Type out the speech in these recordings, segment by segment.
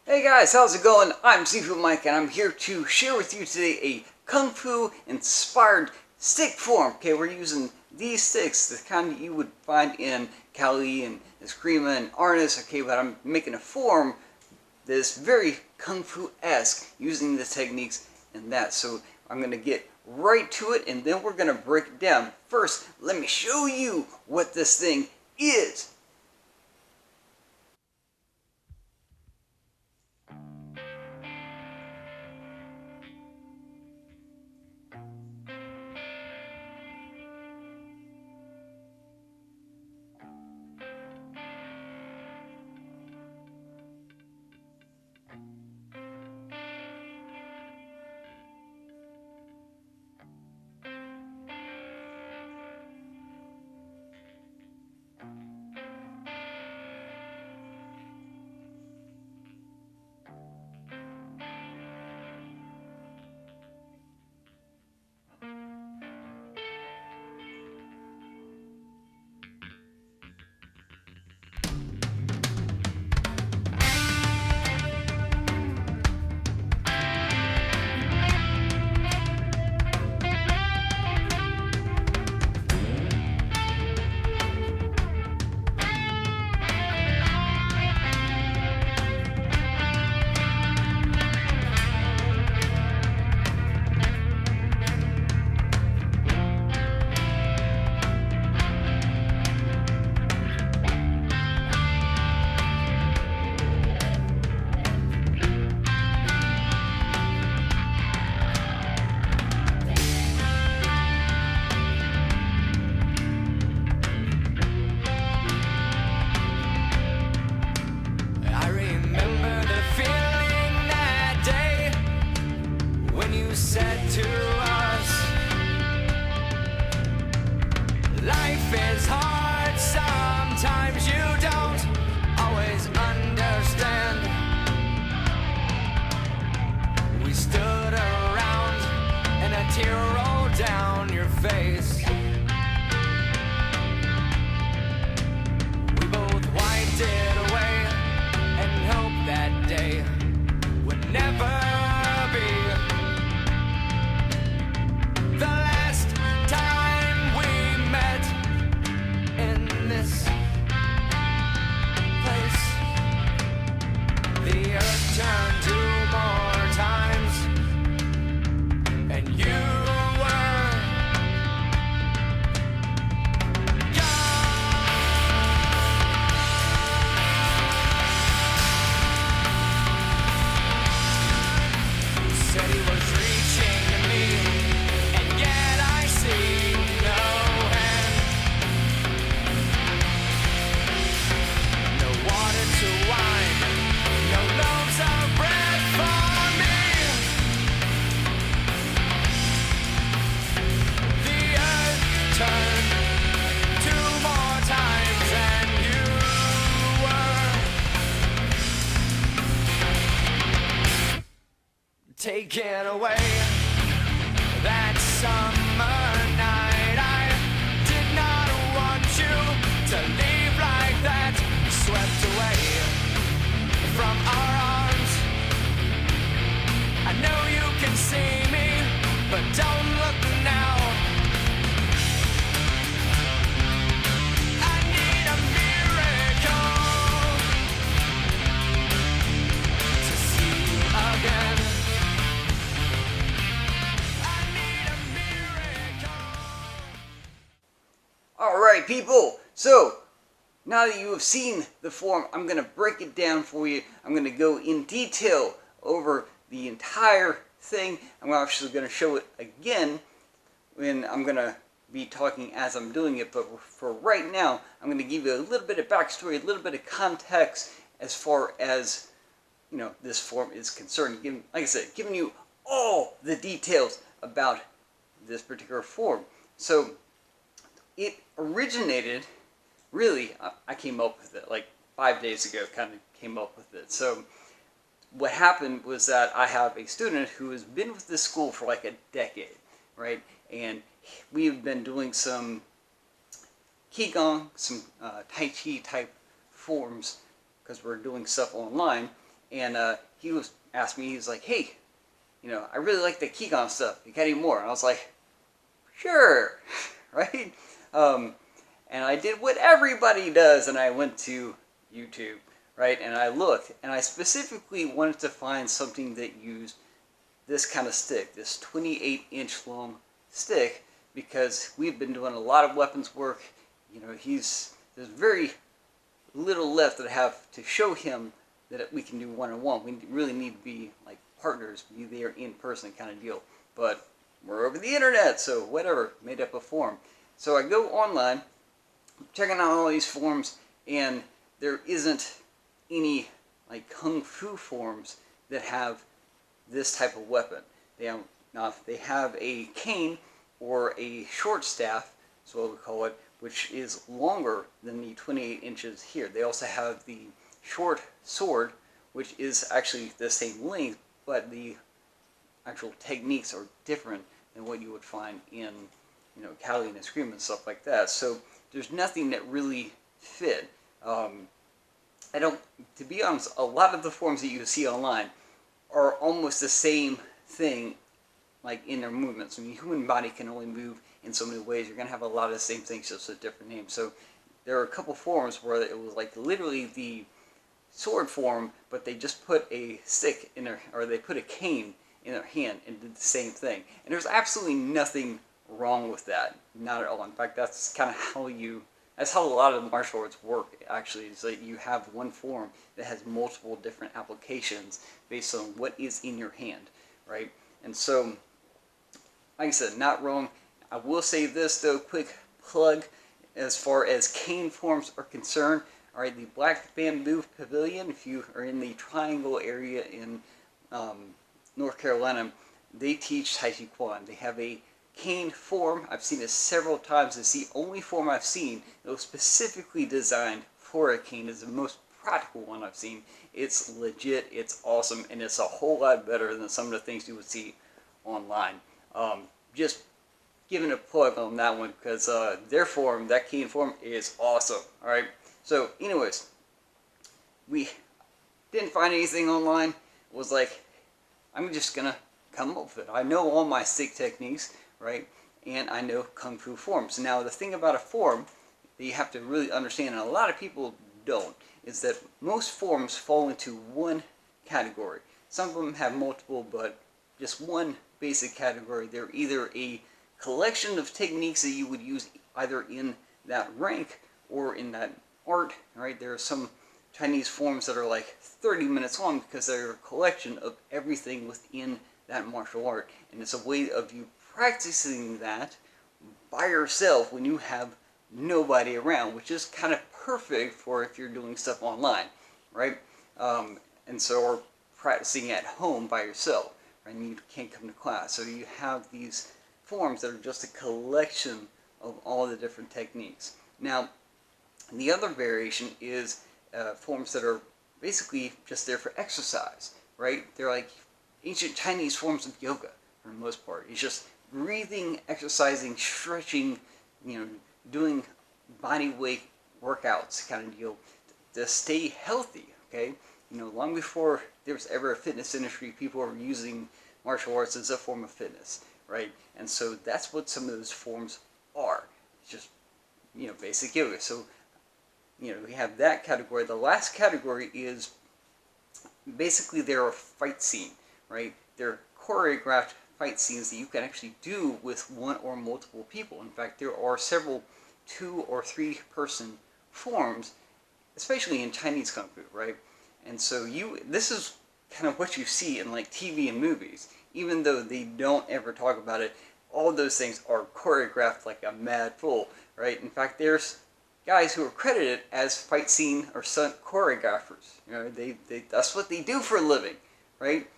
Hey guys, how's it going? I'm Sifu Mike and I'm here to share with you today a Kung Fu inspired stick form. Okay, we're using these sticks, the kind that you would find in Cali and Escrima and Arnis, okay, but I'm making a form that's very Kung Fu-esque using the techniques and that. So I'm going to get right to it and then we're going to break it down. First, let me show you what this thing is. Said to us, life is hard, sometimes you don't always understand. We stood around and a tear rolled down your face. We both wiped it away and hoped that day would never be the last time we met in this place. The earth turned 2 more times, and you were gone. You said he was reaching to me, taken away. That summer night, I did not want you to leave like that. Swept away from our arms. I know you can see me, but don't look now. I need a miracle to see you again. Alright people, so now that you have seen the form, I'm going to break it down for you. I'm going to go in detail over the entire thing. I'm actually going to show it again when I'm going to be talking as I'm doing it, but for right now, I'm going to give you a little bit of backstory, a little bit of context as far as, you know, this form is concerned. Like I said, giving you all the details about this particular form. So it originated, really, I came up with it like 5 days ago, kind of came up with it. So what happened was that I have a student who has been with this school for like a decade, right? And we've been doing some Qigong, some Tai Chi type forms, because we're doing stuff online. and he was asked me, he was like, hey, I really like the Keygon stuff. You got any more? And I was like, sure, right? And I did what everybody does, and I went to YouTube, right? And I looked, and I specifically wanted to find something that used this kind of stick, this 28-inch long stick, because we've been doing a lot of weapons work. There's very little left that I have to show him that we can do one-on-one. We really need to be like partners, be there in person kind of deal. But we're over the internet, so whatever, made up a forum. So I go online, checking out all these forums, and there isn't any like kung fu forums that have this type of weapon. They have a cane or a short staff, that's what we call it, which is longer than the 28 inches here. They also have the short sword, which is actually the same length, but the actual techniques are different than what you would find in, Cali and Escrima and stuff like that. So there's nothing that really fit. To be honest, a lot of the forms that you see online are almost the same thing, like in their movements. I mean, the human body can only move in so many ways. You're going to have a lot of the same things, just with different names. So there are a couple forms where it was like literally the sword form, but they just put a stick in their, or they put a cane in their hand and did the same thing. And there's absolutely nothing wrong with that, not at all. In fact, that's kind of that's how a lot of martial arts work, actually, is that you have one form that has multiple different applications based on what is in your hand, right? And so, like I said, not wrong. I will say this, though, quick plug, as far as cane forms are concerned. All right, the Black Bamboo Pavilion, if you are in the Triangle area in North Carolina, they teach Tai Chi Chuan. They have a cane form. I've seen it several times. It's the only form I've seen that was specifically designed for a cane. It's the most practical one I've seen. It's legit, it's awesome, and it's a whole lot better than some of the things you would see online. Just giving a plug on that one, because their form, that cane form, is awesome. Alright, so anyways, we didn't find anything online. It was like, I'm just gonna come up with it. I know all my stick techniques, right? And I know kung fu forms. Now, the thing about a form that you have to really understand, and a lot of people don't, is that most forms fall into one category. Some of them have multiple, but just one basic category. They're either a collection of techniques that you would use either in that rank or in that art, right? There are some Chinese forms that are like 30 minutes long because they're a collection of everything within that martial art. And it's a way of you practicing that by yourself when you have nobody around, which is kind of perfect for if you're doing stuff online, right? And so, or practicing at home by yourself, right? And you can't come to class. So you have these forms that are just a collection of all the different techniques. Now, the other variation is forms that are basically just there for exercise, right? They're like ancient Chinese forms of yoga for the most part. It's just breathing, exercising, stretching, doing body weight workouts kind of deal to stay healthy, okay? Long before there was ever a fitness industry, people were using martial arts as a form of fitness, right? And so that's what some of those forms are. It's just, basic yoga. So, we have that category. The last category is basically they're a fight scene, right? They're choreographed fight scenes that you can actually do with one or multiple people. In fact, there are several 2 or 3 person forms, especially in Chinese Kung Fu, right? And so this is kind of what you see in like TV and movies. Even though they don't ever talk about it, all those things are choreographed like a mad fool, right? In fact, there's guys who are credited as fight scene or stunt choreographers. That's what they do for a living, right?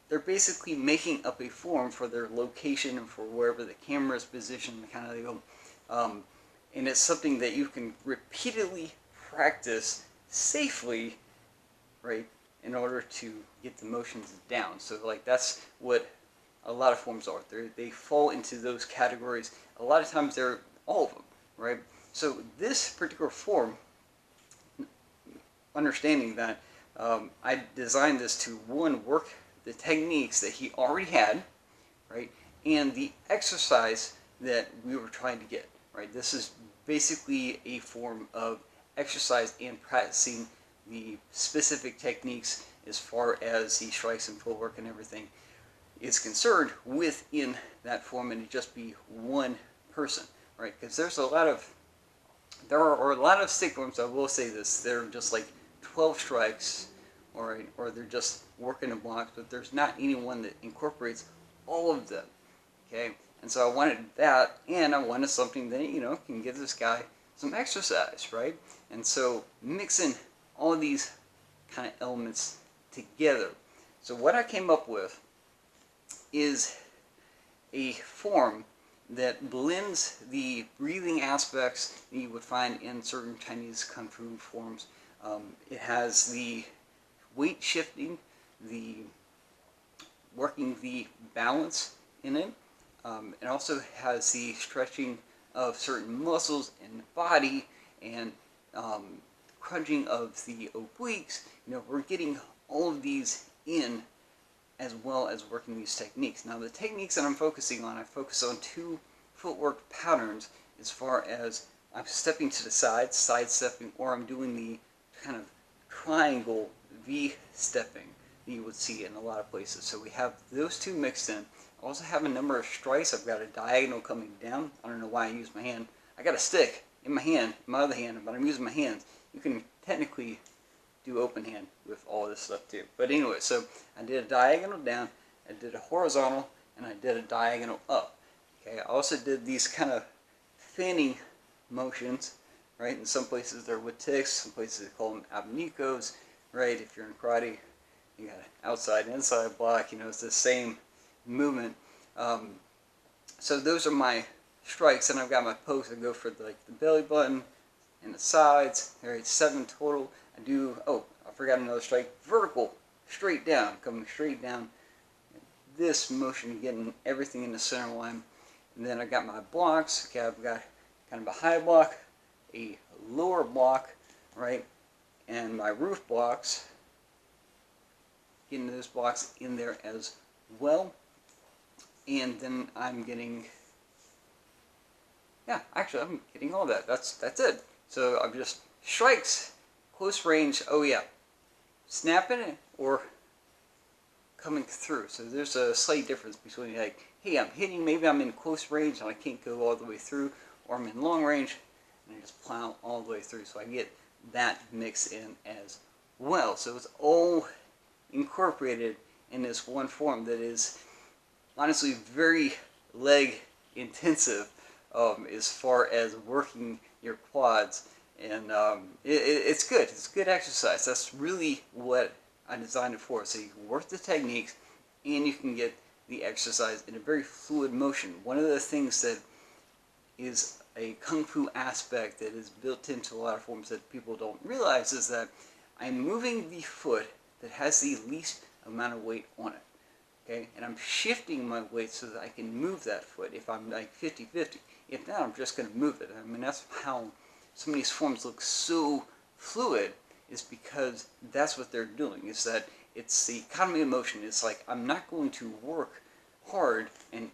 They're basically making up a form for their location and for wherever the camera is positioned, kind of deal. And it's something that you can repeatedly practice safely, right, in order to get the motions down. So like that's what a lot of forms are. They fall into those categories. A lot of times they're all of them, right? So this particular form, understanding that I designed this to, one, work the techniques that he already had, right, and the exercise that we were trying to get, right. This is basically a form of exercise and practicing the specific techniques as far as the strikes and footwork and everything is concerned within that form, and to just be one person, right? Because there are a lot of stick forms. I will say this: they're just like 12 strikes, or they're just working in blocks, but there's not anyone that incorporates all of them. Okay, and so I wanted that, and I wanted something that can give this guy some exercise, right? And so mixing all of these kind of elements together. So what I came up with is a form that blends the breathing aspects that you would find in certain Chinese Kung Fu forms. It has the weight shifting, the working the balance in it. It also has the stretching of certain muscles in the body, and crunching of the obliques. We're getting all of these in, as well as working these techniques. Now, the techniques that I'm focusing on, I focus on 2 footwork patterns, as far as I'm stepping to the side, side-stepping, or I'm doing the kind of triangle V-stepping that you would see in a lot of places. So we have those 2 mixed in. I also have a number of strikes. I've got a diagonal coming down. I don't know why I use my hand. I got a stick in my hand, in my other hand, but I'm using my hands. You can technically do open hand with all this stuff too. But anyway, so I did a diagonal down, I did a horizontal, and I did a diagonal up. Okay, I also did these kind of fanning motions, right? In some places they're with ticks, some places they call them abanicos, right? If you're in karate, you got outside, inside block, it's the same movement. So those are my strikes, and I've got my pokes that go for the belly button and the sides. There are 7 total. I do, I forgot another strike, vertical, straight down, coming straight down. This motion, getting everything in the center line. And then I got my blocks. Okay, I've got kind of a high block, a lower block, right, and my roof blocks. Getting those blocks in there as well. And then I'm getting, I'm getting all that. That's it. So I'm just strikes, close range, snapping it or coming through. So there's a slight difference between hey, I'm hitting, maybe I'm in close range and I can't go all the way through, or I'm in long range and I just plow all the way through. So I get that mix in as well. So it's all incorporated in this one form that is honestly very leg intensive, as far as working your quads, and it's good. It's good exercise. That's really what I designed it for. So you can work the techniques, and you can get the exercise in a very fluid motion. One of the things that is a Kung Fu aspect that is built into a lot of forms that people don't realize is that I'm moving the foot that has the least amount of weight on it. Okay, and I'm shifting my weight so that I can move that foot if I'm like 50-50. If not, I'm just going to move it. I mean, that's how some of these forms look so fluid, is because that's what they're doing, is that it's the economy of motion. It's like I'm not going to work hard and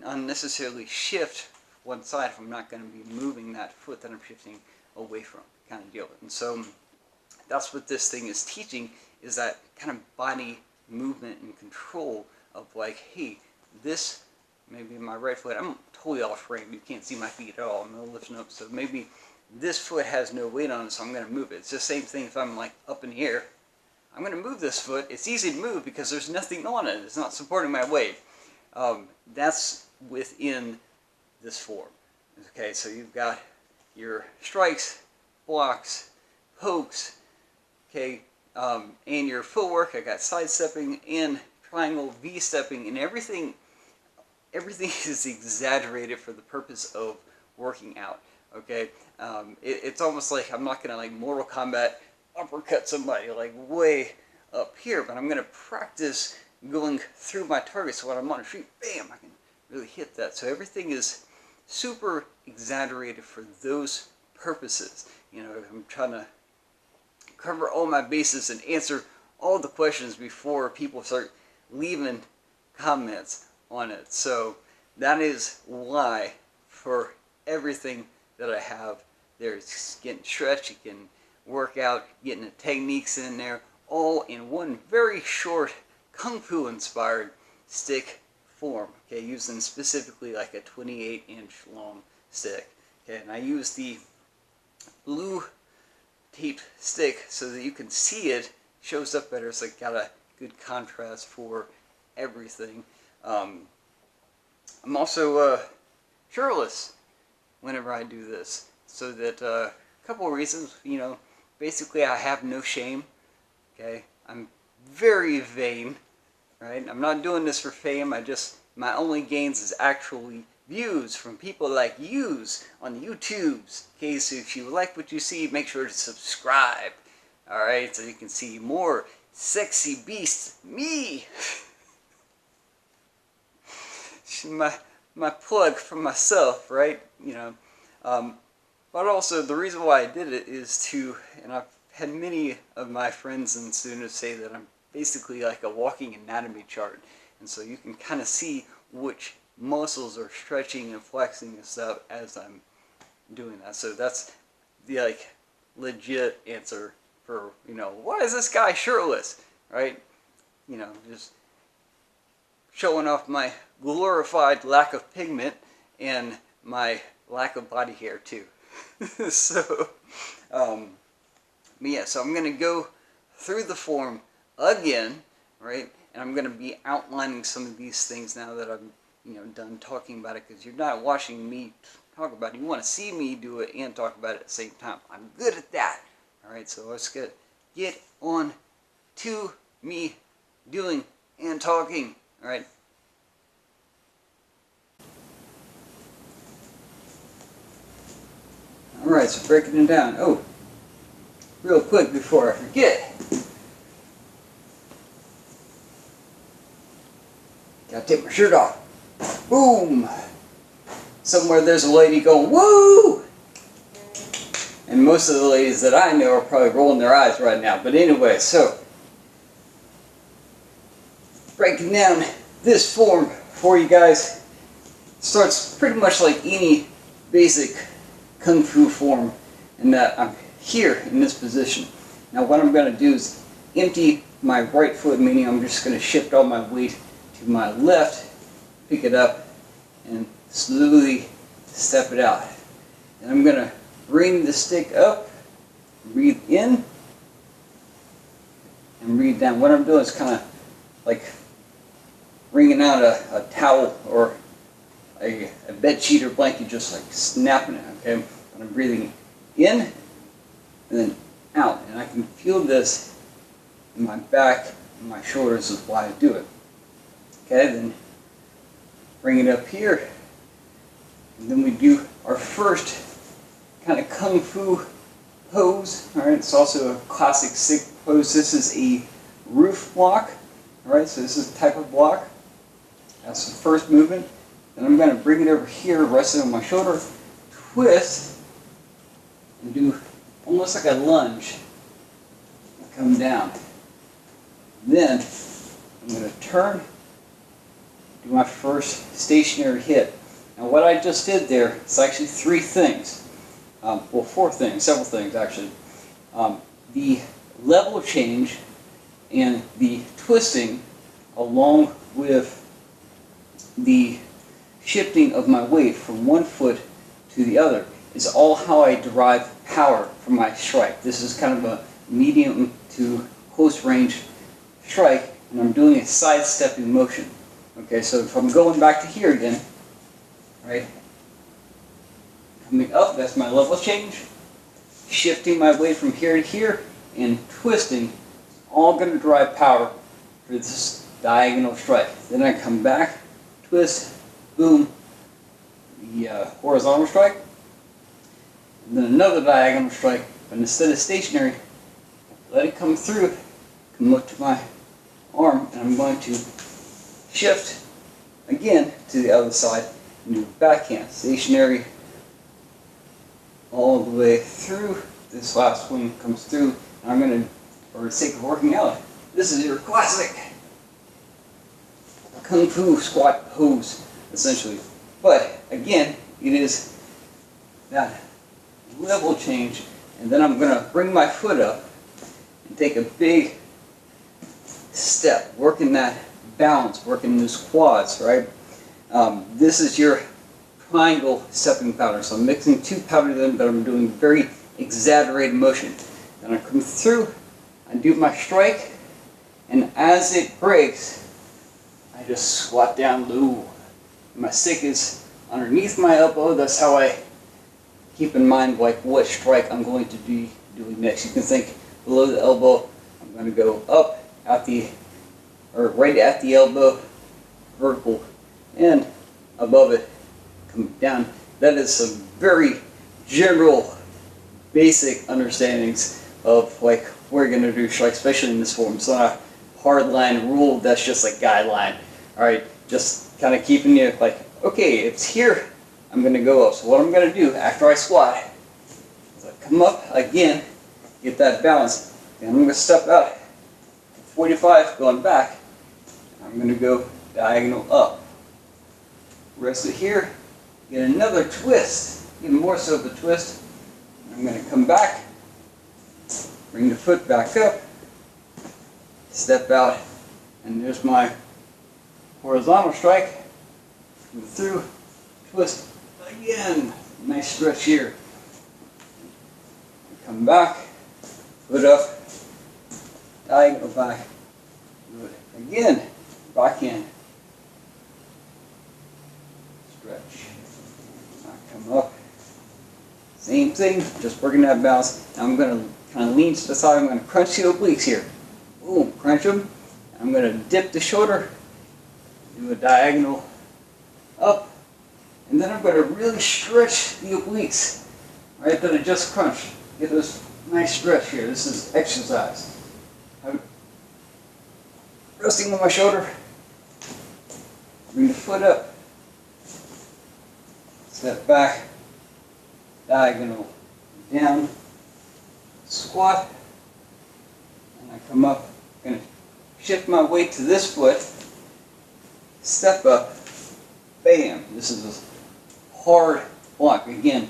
unnecessarily shift one side if I'm not going to be moving that foot that I'm shifting away from, kind of deal. And so that's what this thing is teaching, is that kind of body movement and control of hey, this, maybe my right foot, I'm totally off frame, you can't see my feet at all, I'm lifting up, so maybe this foot has no weight on it, so I'm going to move it. It's the same thing if I'm up in the air. I'm going to move this foot. It's easy to move because there's nothing on it. It's not supporting my weight. That's within this form. Okay, so you've got your strikes, blocks, pokes, okay, and your footwork. I got sidestepping and triangle V-stepping, and everything is exaggerated for the purpose of working out. Okay, it's almost like I'm not gonna Mortal Kombat uppercut somebody way up here, but I'm gonna practice going through my target, so when I'm on the street, bam, I can really hit that. So everything is super exaggerated for those purposes. I'm trying to cover all my bases and answer all the questions before people start leaving comments on it. So that is why for everything that I have, there's getting stretch, you can work out, getting the techniques in there, all in one very short Kung Fu inspired stick form, okay, using specifically like a 28-inch long stick. Okay, and I use the blue tape stick so that you can see it, shows up better, so it got a good contrast for everything. I'm also shirtless whenever I do this, so that a couple of reasons, you know, basically I have no shame, okay, I'm very vain, right, I'm not doing this for fame, my only gains is actually views from people like yous on the YouTubes, okay, so if you like what you see, make sure to subscribe, alright, so you can see more sexy beast, me, my plug for myself, right, you know, but also the reason why I did it is to, and I've had many of my friends and students say that I'm basically like a walking anatomy chart, and so you can kind of see which muscles are stretching and flexing and stuff as I'm doing that. So that's the like legit answer for, you know, why is this guy shirtless, right? You know, just showing off my glorified lack of pigment and my lack of body hair too. So, but yeah, so I'm going to go through the form again, right? And I'm going to be outlining some of these things now that I'm, you know, done talking about it, because you're not watching me talk about it. You want to see me do it and talk about it at the same time. I'm good at that. Alright, so let's get on to me doing and talking. Alright. Alright, so breaking it down. Oh, real quick before I forget. Gotta take my shirt off. Boom! Somewhere there's a lady going, woo! And most of the ladies that I know are probably rolling their eyes right now. But anyway, so breaking down this form for you guys starts pretty much like any basic Kung Fu form, in that I'm here in this position. Now what I'm going to do is empty my right foot, meaning I'm just going to shift all my weight to my left, pick it up, and slowly step it out. And I'm going to bring the stick up, breathe in, and breathe down. What I'm doing is kind of like wringing out a towel or a bed sheet or blanket, just like snapping it, okay? But I'm breathing in and then out. And I can feel this in my back and my shoulders is why I do it. Okay, then bring it up here. And then we do our first kind of Kung Fu pose. Alright, it's also a classic stick pose. This is a roof block. Alright, so this is the type of block. That's the first movement. Then I'm going to bring it over here, rest it on my shoulder, twist, and do almost like a lunge. Come down. Then I'm going to turn, do my first stationary hit. Now what I just did there is actually three things. Well, four things, several things actually. The level change and the twisting, along with the shifting of my weight from one foot to the other, is all how I derive power from my strike. This is kind of a medium to close range strike, and I'm doing a sidestepping motion. Okay, so if I'm going back to here again, right, coming up, that's my level change, shifting my weight from here to here, and twisting, all going to derive power for this diagonal strike. Then I come back, twist, boom, the horizontal strike, and then another diagonal strike, but instead of stationary, let it come through, come up to my arm, and I'm going to shift again to the other side and do backhand, stationary all the way through. This last one comes through, I'm going to, for the sake of working out, this is your classic Kung Fu squat pose, essentially. But again, it is that level change, and then I'm going to bring my foot up and take a big step, working that balance, working those quads, right? This is your triangle stepping pattern. So I'm mixing two patterns in, but I'm doing very exaggerated motion. Then I come through, I do my strike, and as it breaks, I just squat down low. My stick is underneath my elbow. That's how I keep in mind like what strike I'm going to be doing next. You can think below the elbow, I'm going to go up at the, or right at the elbow, vertical, and above it, come down. That is some very general, basic understandings of like we're going to do strike, especially in this form. It's not a hard line rule. That's just a guideline. All right, just kind of keeping you like, okay, it's here. I'm going to go up. So what I'm going to do after I squat is I come up again, get that balance, and I'm going to step out 45, going back. I'm going to go diagonal up. Rest it here. Get another twist, even more so of a twist. I'm going to come back, bring the foot back up, step out, and there's my horizontal strike. Go through, twist again. Nice stretch here. Come back, foot up, diagonal back. Do it again, back in. Stretch. Come up. Same thing, just working that balance. Now I'm going to kind of lean to the side. I'm going to crunch the obliques here. Boom, crunch them. I'm going to dip the shoulder, do a diagonal up, and then I'm going to really stretch the obliques. Right, that I just crunched. Get this nice stretch here. This is exercise. I'm resting on my shoulder. Bring the foot up. Step back. Diagonal down. Squat. And I come up. I'm going to shift my weight to this foot. Step up. Bam. This is a hard block. Again,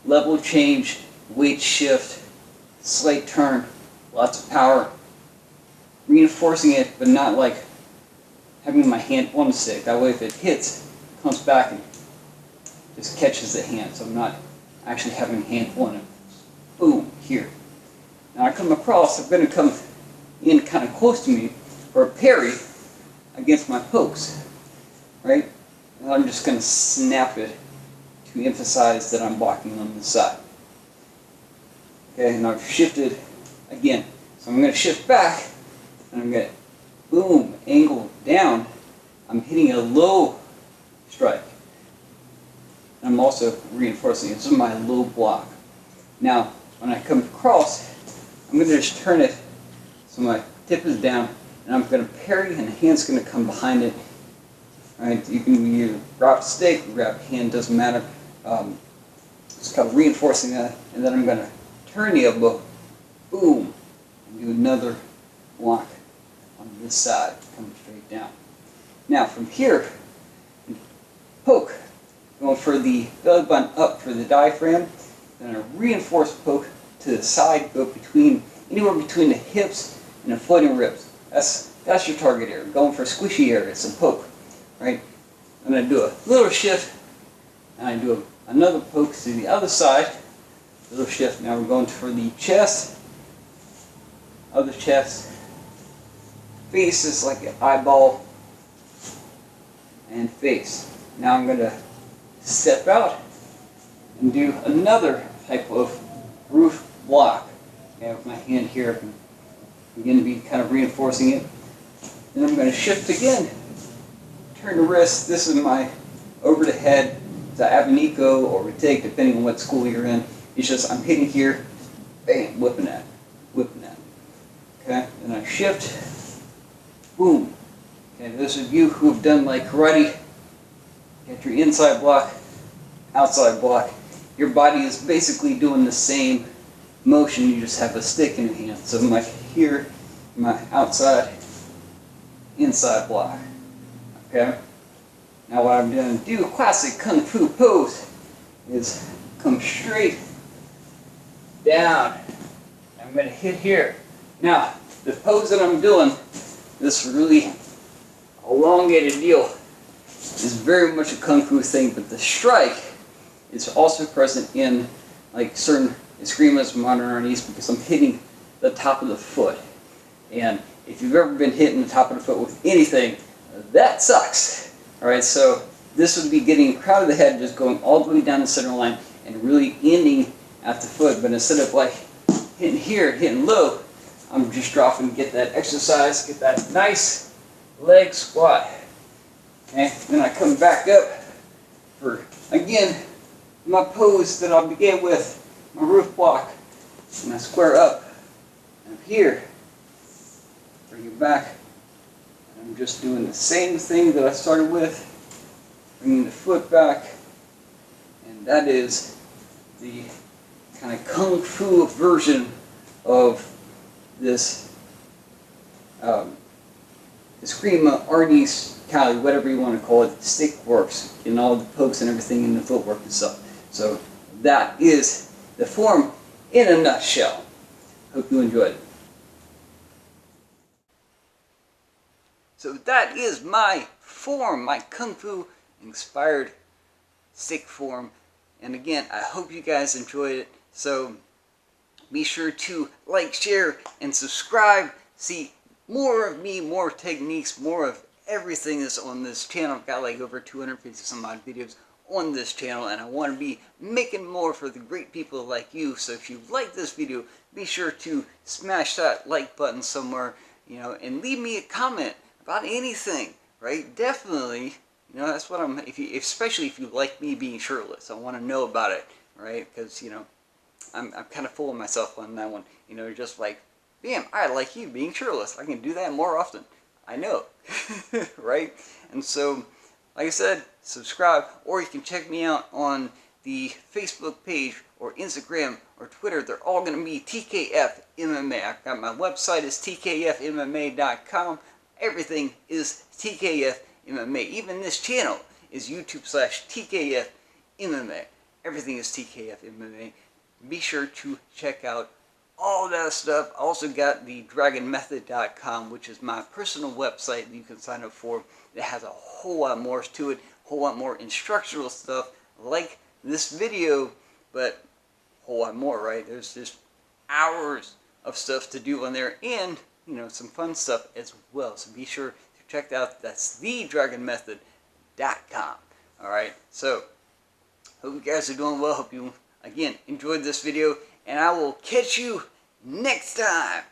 level change, weight shift, slight turn, lots of power. Reinforcing it, but not like having my hand on the stick. That way if it hits, it comes back and just catches the hand. So I'm not actually having hand on it. Boom, here. Now I come across, I'm going to come in kind of close to me for a parry against my pokes. Right? And I'm just going to snap it to emphasize that I'm blocking on the side. Okay, and I've shifted again. So I'm going to shift back, and I'm going to, boom, angle down. I'm hitting a low strike. And I'm also reinforcing it. This is my low block. Now, when I come across, I'm going to just turn it so my tip is down, and I'm going to parry, and the hand's going to come behind it. Right? You can either grab a stick, grab a hand, doesn't matter. Just kind of reinforcing that, and then I'm going to turn the elbow, boom, and do another block on this side, coming straight down. Now from here, poke, going for the belly button up for the diaphragm, then a reinforced poke to the side, go between anywhere between the hips and the floating ribs. That's your target area. Going for a squishy area, some poke, right? I'm going to do a little shift, and I do another poke to the other side, little shift. Now we're going for the chest, other chest, face is like an eyeball, and face. Now I'm going to step out and do another type of roof block. Okay, with my hand here, I can begin to be kind of reinforcing it. Then I'm going to shift again, turn the wrist. This is my over the head. It's an abanico or retake, depending on what school you're in. It's just I'm hitting here, bam, whipping that. Okay, then I shift, boom. Okay, those of you who have done like karate, get your inside block, outside block. Your body is basically doing the same motion, you just have a stick in your hand. So my here, my outside, inside block. Okay? Now what I'm going to do, classic Kung Fu pose, is come straight down. I'm going to hit here. Now, the pose that I'm doing, this really elongated deal, is very much a Kung Fu thing, but the strike is also present in like certain Escrimas, modern Arnis, because I'm hitting the top of the foot. And if you've ever been hitting the top of the foot with anything, that sucks. Alright, so this would be getting the crown of the head, just going all the way down the center line and really ending at the foot. But instead of like hitting here, hitting low, I'm just dropping, get that exercise, get that nice leg squat. Okay, then I come back up for, again, my pose that I'll begin with, my roof block. And I square up, and I'm here, bring it back. I'm just doing the same thing that I started with, bringing the foot back, and that is the kind of Kung Fu version of this Escrima, Arnis, Cali, whatever you want to call it, stick works, and all the pokes and everything in the footwork and stuff. So that is the form in a nutshell. Hope you enjoyed it. So that is my form, my Kung Fu inspired stick form. And again, I hope you guys enjoyed it. So be sure to like, share, and subscribe. See more of me, more techniques, more of everything that's on this channel. I've got like over 250 some odd videos on this channel, and I want to be making more for the great people like you. So if you like this video, be sure to smash that like button somewhere, and leave me a comment about anything, right? Definitely, that's what I'm, especially if you like me being shirtless, I want to know about it, right? Because, I'm kind of full of myself on that one, just like, damn, I like you being shirtless. I can do that more often. I know, right? And so, like I said, subscribe, or you can check me out on the Facebook page, or Instagram, or Twitter. They're all going to be tkfmma. I've got my website is tkfmma.com. Everything is tkfmma. Even this channel is YouTube/tkfmma. Everything is tkfmma. Be sure to check out all that stuff. I also got the dragonmethod.com, which is my personal website that you can sign up for. It has a whole lot more to it, a whole lot more instructional stuff like this video, but a whole lot more, right? There's just hours of stuff to do on there, and some fun stuff as well. So be sure to check that out. That's thedragonmethod.com. Alright, so hope you guys are doing well. Hope you, again, enjoyed this video, and I will catch you next time.